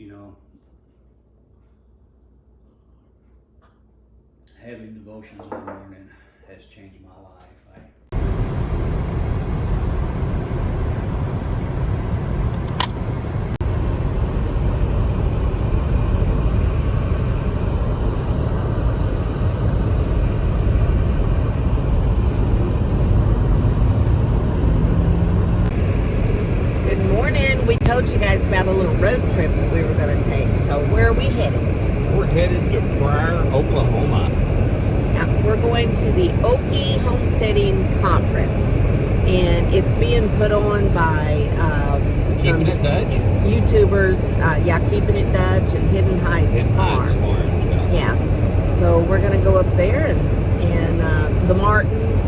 you know, having devotions in the morning has changed my life. We told you guys about a little road trip that we were going to take. So where are we headed? We're headed to Pryor, Oklahoma. Now, we're going to the Okie Homesteading Conference, and it's being put on by Keeping It Dutch? YouTubers. Keeping It Dutch and Hidden Heights Farm. Yeah. So we're going to go up there, and the Martins,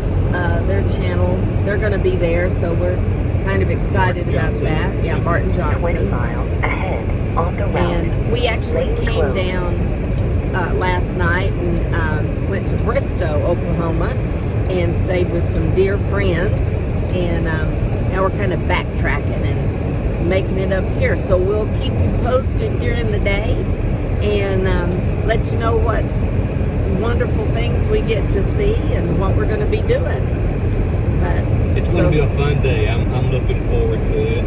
their channel, they're going to be there. So we're kind of excited about that. Yeah, Martin Johnson. 20 miles ahead on the route. And we actually came down last night and went to Bristow, Oklahoma, and stayed with some dear friends. And now we're kind of backtracking and making it up here. So we'll keep you posted during the day and let you know what wonderful things we get to see and what we're going to be doing. It's going to be a fun day. I'm looking forward to it.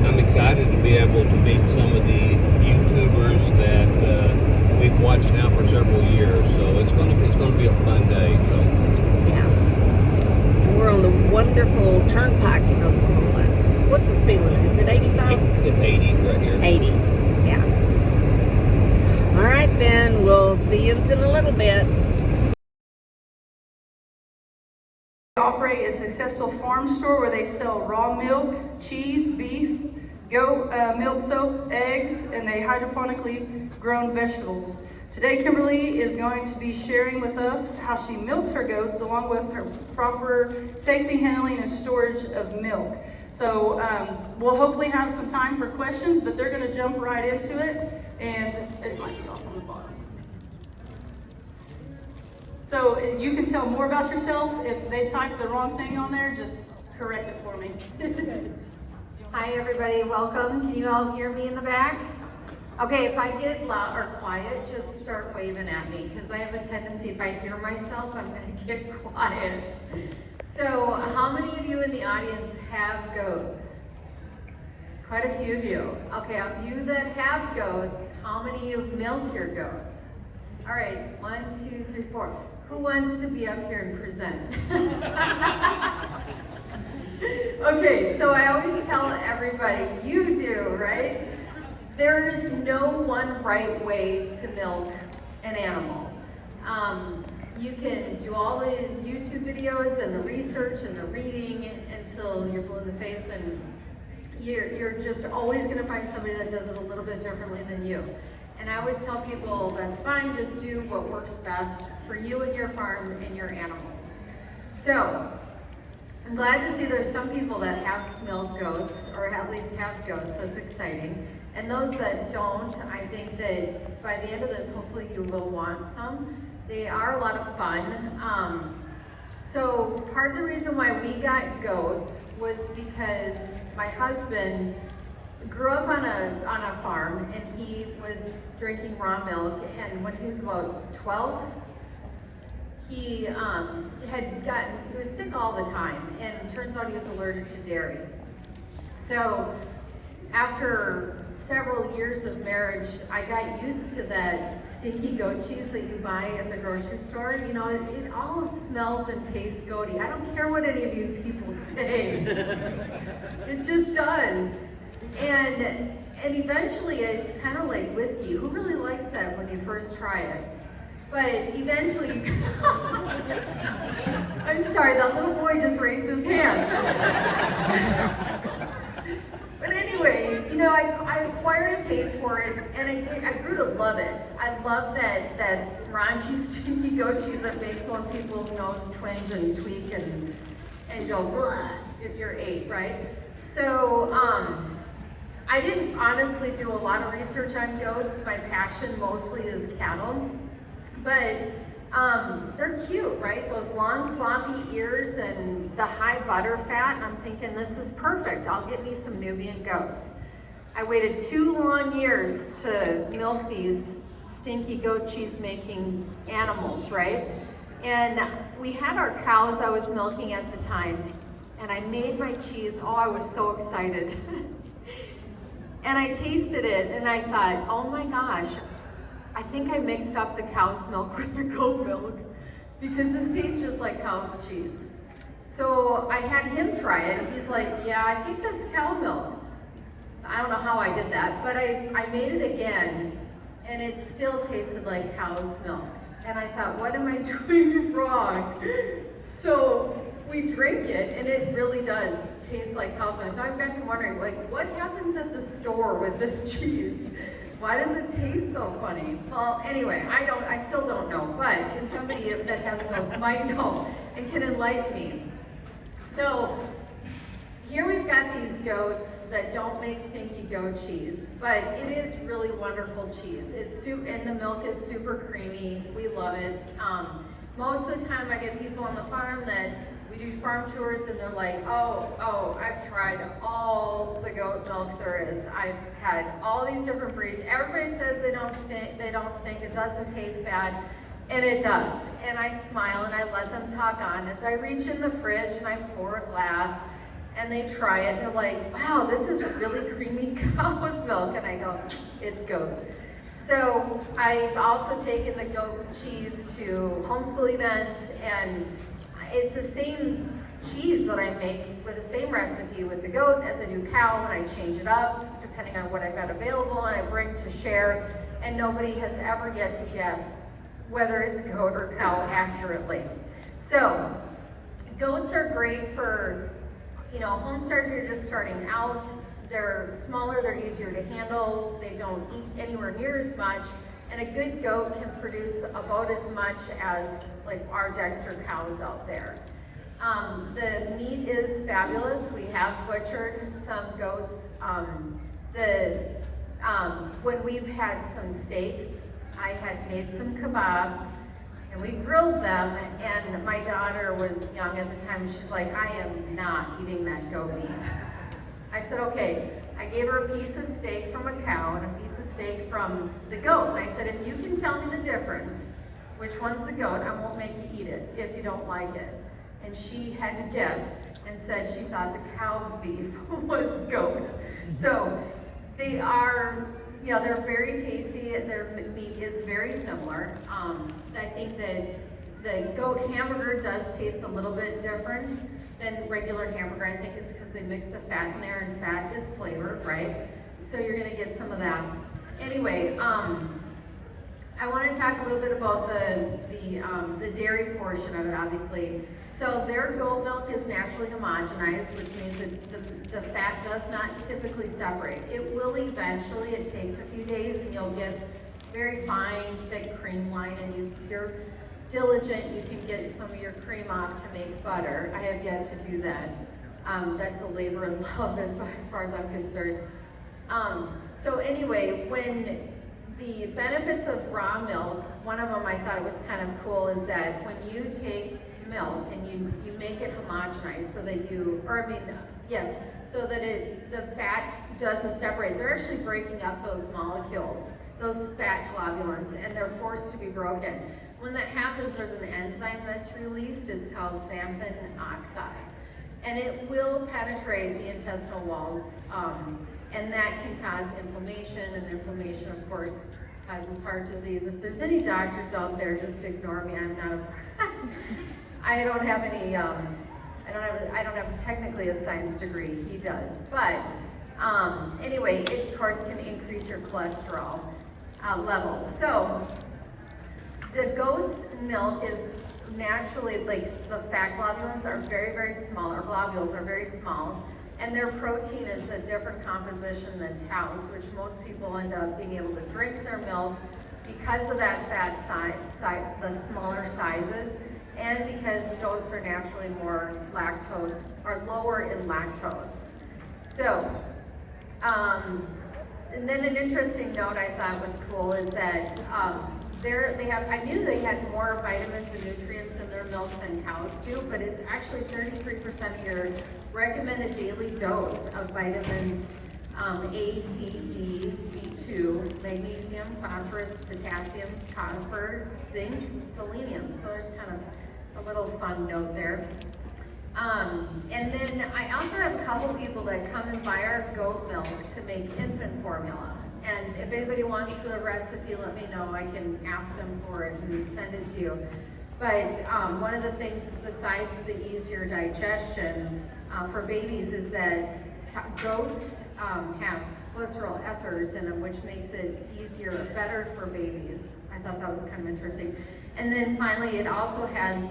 I'm excited to be able to meet some of the YouTubers that we've watched now for several years. So it's going to be a fun day. So yeah, and we're on the wonderful turnpike in Oklahoma. What's the speed limit? Is it 85? It's 80 right here. 80. Yeah. All right, then we'll see you in a little bit. Operate a successful farm store where they sell raw milk, cheese, beef, goat milk soap, eggs, and they hydroponically grown vegetables. Today, Kimberly is going to be sharing with us how she milks her goats along with her proper safety handling and storage of milk. So we'll hopefully have some time for questions, but they're going to jump right into it, and it might be off on the bottom. So you can tell more about yourself. If they type the wrong thing on there, just correct it for me. Hi everybody, welcome. Can you all hear me in the back? Okay, if I get loud or quiet, just start waving at me because I have a tendency, if I hear myself, I'm going to get quiet. So how many of you in the audience have goats? Quite a few of you. Okay, of you that have goats, how many of you milk your goats? All right, 1, 2, 3, 4. Who wants to be up here and present? Okay, so I always tell everybody, you do, right? There is no one right way to milk an animal. You can do all the YouTube videos and the research and the reading until you're blue in the face, and you're just always going to find somebody that does it a little bit differently than you. And I always tell people, that's fine, just do what works best for you and your farm and your animals. So, I'm glad to see there's some people that have milk goats, or at least have goats, so it's exciting. And those that don't, I think that by the end of this, hopefully you will want some. They are a lot of fun. So part of the reason why we got goats was because my husband grew up on a farm, and he was drinking raw milk, and when he was about 12, he was sick all the time, and it turns out he was allergic to dairy. So after several years of marriage, I got used to that stinky goat cheese that you buy at the grocery store. You know, it all smells and tastes goaty. I don't care what any of you people say. It just does. And eventually it's kind of like whiskey. Who really likes that when you first try it? But eventually, I'm sorry, that little boy just raised his hand. But anyway, you know, I acquired a taste for it, and I grew to love it. I love that raunchy, stinky goat cheese that makes most people's nose twinge and tweak and go blah if you're 8, right? So I didn't honestly do a lot of research on goats. My passion mostly is cattle. But they're cute, right? Those long floppy ears and the high butter fat. And I'm thinking, this is perfect. I'll get me some Nubian goats. I waited 2 long years to milk these stinky goat cheese making animals, right? And we had our cows I was milking at the time, and I made my cheese. Oh, I was so excited. And I tasted it and I thought, oh my gosh, I think I mixed up the cow's milk with the goat milk, because this tastes just like cow's cheese. So I had him try it, and he's like, yeah, I think that's cow milk. I don't know how I did that, but I made it again, and it still tasted like cow's milk. And I thought, what am I doing wrong? So we drink it, and it really does taste like cow's milk. So I've got you wondering, like, what happens at the store with this cheese? Why does it taste so funny? Well, anyway, I still don't know, but somebody that has notes might know and can enlighten me. So here we've got these goats that don't make stinky goat cheese, but it is really wonderful cheese. And the milk is super creamy. We love it. Most of the time I get people on the farm that we do farm tours, and they're like, oh, I've tried all the goat milk there is. I've had all these different breeds. Everybody says they don't stink, it doesn't taste bad, and it does. And I smile and I let them talk on as I reach in the fridge and I pour a glass, and they try it, and they're like, wow, this is really creamy cow's milk. And I go, it's goat. So I've also taken the goat cheese to homeschool events, and it's the same cheese that I make with the same recipe with the goat as I do cow, and I change it up depending on what I've got available, and I bring to share, and nobody has ever yet to guess whether it's goat or cow accurately. So goats are great for, homesteaders who are just starting out. They're smaller, they're easier to handle, they don't eat anywhere near as much, and a good goat can produce about as much as like our Dexter cows out there. The meat is fabulous. We have butchered some goats. When we've had some steaks, I had made some kebabs, and we grilled them, and my daughter was young at the time. She's like, I am not eating that goat meat. I said, okay. I gave her a piece of steak from a cow and a piece of steak from the goat. And I said, if you can tell me the difference, which one's the goat, I won't make you eat it if you don't like it. And she had to guess and said she thought the cow's beef was goat. So they are, they're very tasty. Their meat is very similar. I think that the goat hamburger does taste a little bit different than regular hamburger. I think it's because they mix the fat in there, and fat is flavor, right? So you're gonna get some of that. Anyway, I want to talk a little bit about the dairy portion of it, obviously. So their goat milk is naturally homogenized, which means that the fat does not typically separate. It will eventually. It takes a few days, and you'll get very fine, thick cream line, and if you're diligent, you can get some of your cream off to make butter. I have yet to do that. That's a labor of love as far as I'm concerned. So anyway, when the benefits of raw milk, one of them I thought it was kind of cool, is that when you take milk and you make it homogenized so that so that the fat doesn't separate. They're actually breaking up those molecules, those fat globulins, and they're forced to be broken. When that happens, there's an enzyme that's released. It's called xanthan oxide, and it will penetrate the intestinal walls, and that can cause inflammation, and inflammation, of course, causes heart disease. If there's any doctors out there, just ignore me. I'm not I don't have any, I don't have technically a science degree. He does, but anyway, it of course can increase your cholesterol levels. So the goat's milk is naturally, like, the fat globulins are very, very small, or globules are very small, and their protein is a different composition than cows, which most people end up being able to drink their milk because of that fat size, the smaller sizes, and because goats are naturally more lactose, or lower in lactose. So, and then an interesting note I thought was cool is that I knew they had more vitamins and nutrients in their milk than cows do, but it's actually 33% of your recommended daily dose of vitamins, A, C, D, B2, magnesium, phosphorus, potassium, copper, zinc, selenium. So there's kind of a little fun note there. And then I also have a couple people that come and buy our goat milk to make infant formula. And if anybody wants the recipe, let me know. I can ask them for it and send it to you. But one of the things besides the easier digestion for babies is that goats have glycerol ethers in them, which makes it easier, better for babies. I thought that was kind of interesting. And then finally, it also has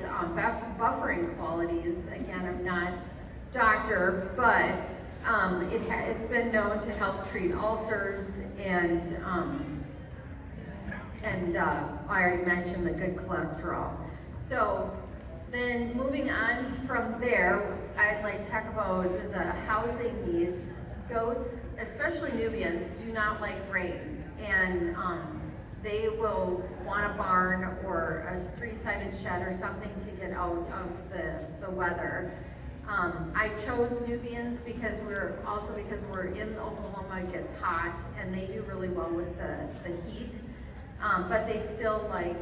buffering qualities. Again, I'm not a doctor, but it's been known to help treat ulcers and I already mentioned the good cholesterol. So then moving on from there, I'd like to talk about the housing needs. Goats, especially Nubians, do not like rain, and they will want a barn or a three-sided shed or something to get out of the weather. I chose Nubians because we're in Oklahoma, it gets hot, and they do really well with the heat, but they still like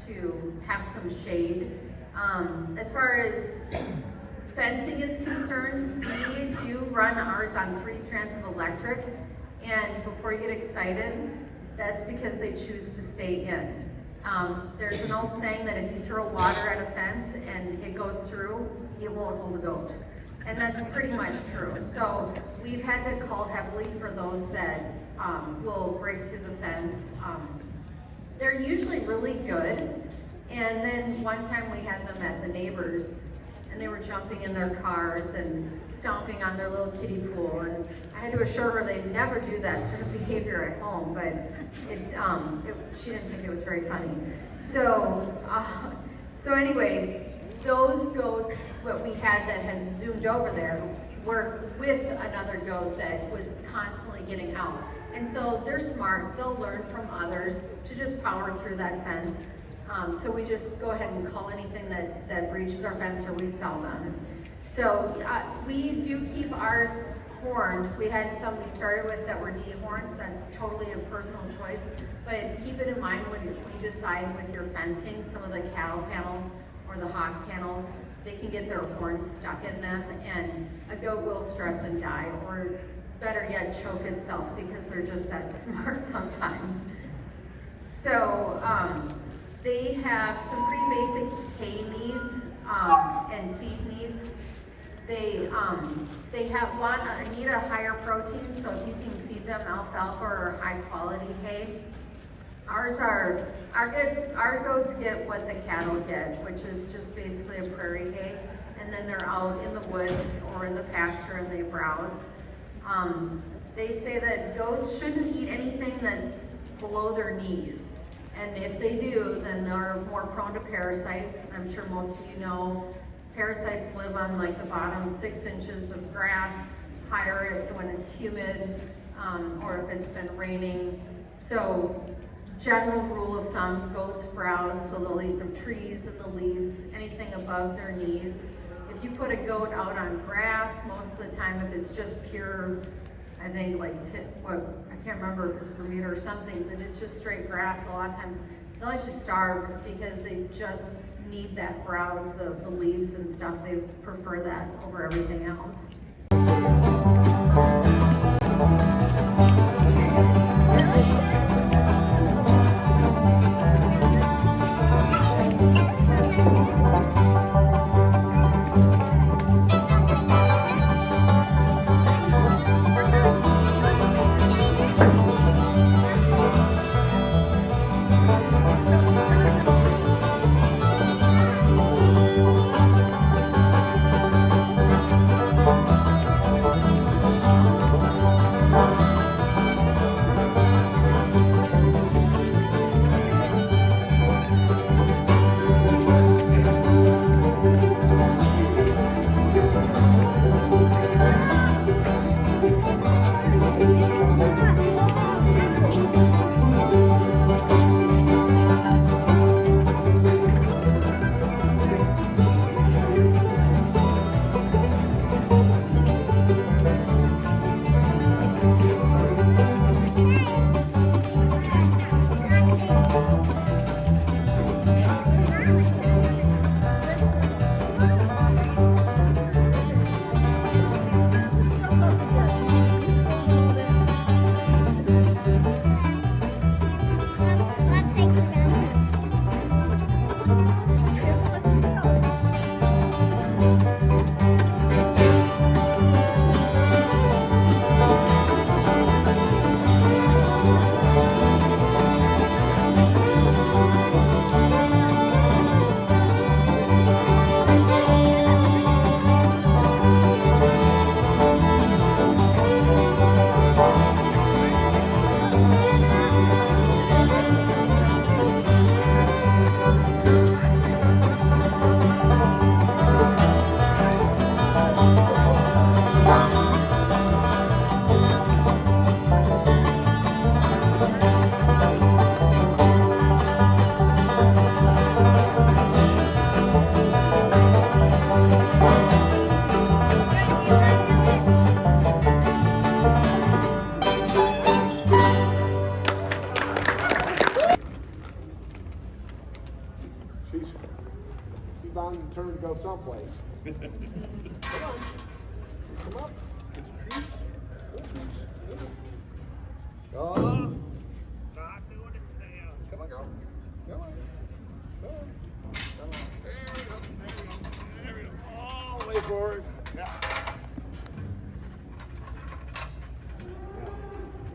to have some shade. As far as fencing is concerned, we do run ours on 3 strands of electric, and before you get excited, that's because they choose to stay in. There's an old saying that if you throw water at a fence and it goes through, it won't hold a goat. And that's pretty much true. So we've had to call heavily for those that will break through the fence. They're usually really good. And then one time we had them at the neighbors, and they were jumping in their cars and stomping on their little kiddie pool. And I had to assure her they'd never do that sort of behavior at home, but she didn't think it was very funny. So anyway, those goats, what we had that had zoomed over there, were with another goat that was constantly getting out. And so they're smart, they'll learn from others to just power through that fence. So we just go ahead and call anything that breaches our fence, or we sell them. So we do keep ours horned. We had some we started with that were dehorned. That's totally a personal choice. But keep it in mind when you decide with your fencing, some of the cattle panels or the hog panels, they can get their horns stuck in them, and a goat will stress and die, or better yet, choke itself, because they're just that smart sometimes. So they have some pretty basic hay needs and feed needs. They need a higher protein, so if you can feed them alfalfa or high quality hay. Our goats get what the cattle get, which is just basically a prairie hay, and then they're out in the woods or in the pasture and they browse. They say that goats shouldn't eat anything that's below their knees. And if they do, then they're more prone to parasites. I'm sure most of you know parasites live on like the bottom 6 inches of grass, higher when it's humid, or if it's been raining. So general rule of thumb, goats browse, so they'll eat the trees and the leaves, anything above their knees. If you put a goat out on grass, most of the time, if it's just pure, I think like, I can't remember if it's Bermuda or something, but it's just straight grass, a lot of times they'll let you starve because they just need that browse, the leaves and stuff. They prefer that over everything else.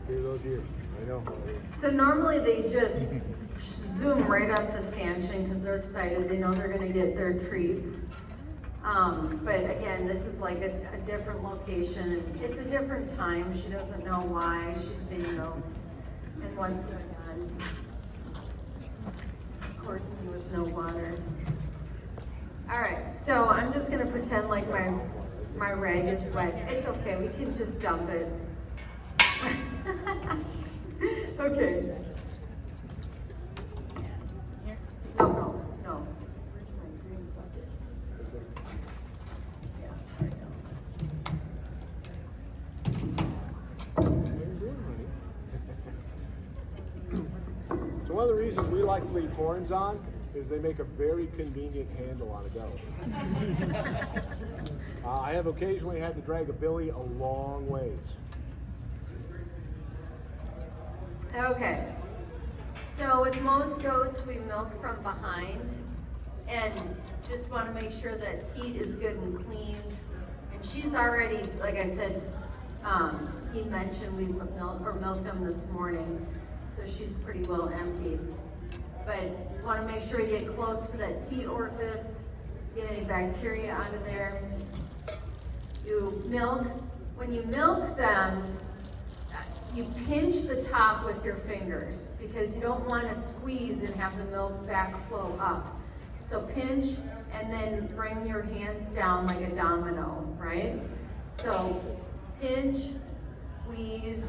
Through those years, I know. So normally they just zoom right up the stanchion because they're excited. They know they're going to get their treats. But again, this is like a different location. It's a different time. She doesn't know why. She's bingo. And what's going on. Of course, with no water. All right, so I'm just going to pretend like my rag is wet. It's okay. We can just dump it. Okay. No. Where's my green bucket? Yeah, So one of the reasons we like to leave horns on is they make a very convenient handle on a belly. I have occasionally had to drag a billy a long ways. Okay, so with most goats, we milk from behind, and just want to make sure that teat is good and cleaned. And she's already, like I said, he mentioned we milked them this morning, so she's pretty well emptied. But want to make sure you get close to that teat orifice, get any bacteria out of there. When you milk them, you pinch the top with your fingers because you don't want to squeeze and have the milk back flow up. So pinch and then bring your hands down like a domino, right? So pinch, squeeze,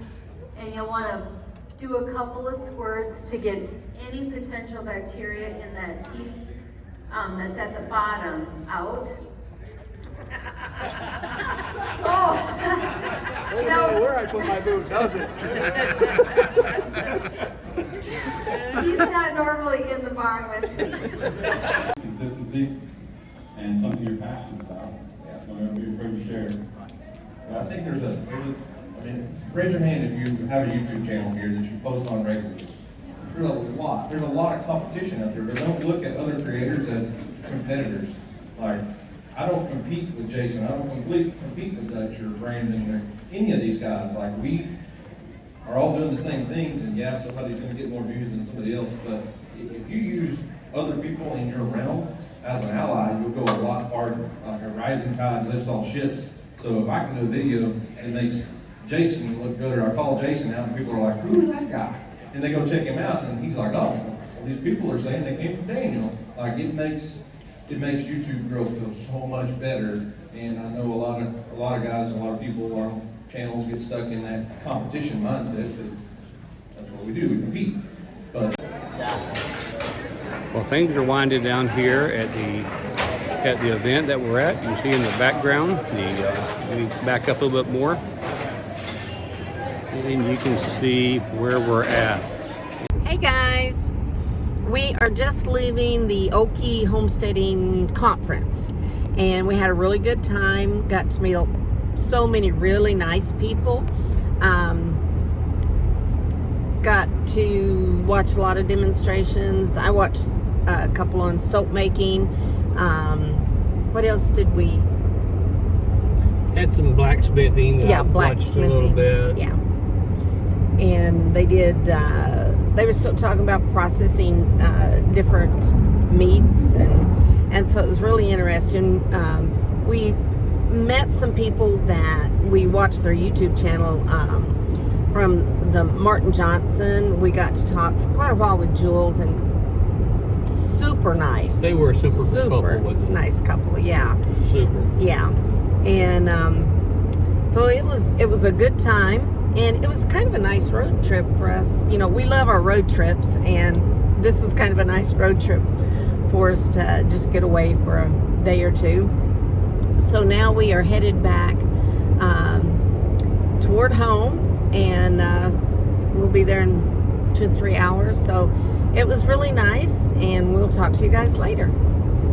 and you'll want to do a couple of squirts to get any potential bacteria in that teeth that's at the bottom out. Oh! I don't know where I put my boot, does it? He's not normally in the barn with me. Consistency and something you're passionate about. Don't ever be afraid to share. So I think there's a raise your hand if you have a YouTube channel here that you post on regularly. There's a lot of competition out there, but don't look at other creators as competitors. Like, I don't compete with Jason, I don't compete with Dutch or Brandon or any of these guys. Like, we are all doing the same things, and yeah, somebody's gonna get more views than somebody else, but if you use other people in your realm as an ally, you'll go a lot farther. Like a rising tide lifts all ships. So if I can do a video that makes Jason look good, or I call Jason out and people are like, who's that guy? And they go check him out, and he's like, oh, well, these people are saying they came from Daniel. Like, it makes YouTube growth feel so much better. And I know a lot of guys, a lot of people on channels get stuck in that competition mindset because that's what we do, we compete. But Well, things are winding down here at the event that we're at. You see in the background, let me back up a little bit more, and you can see where we're at. Hey guys, we are just leaving the Okie Homesteading Conference, and we had a really good time. Got to meet so many really nice people. Got to watch a lot of demonstrations. I watched a couple on soap making. What else did we? Had some blacksmithing. Yeah, blacksmithing. A little bit. Yeah. And they did, they were still talking about processing different meats, and so it was really interesting. We met some people that we watched their YouTube channel from the Martin Johnson. We got to talk for quite a while with Jules, and super nice. They were a super couple, wasn't they? Nice couple, yeah. Super. Yeah. And so it was a good time. And it was kind of a nice road trip for us. You know, we love our road trips, and this was kind of a nice road trip for us to just get away for a day or two. So now we are headed back toward home, and we'll be there in 2 or 3 hours. So it was really nice, and we'll talk to you guys later.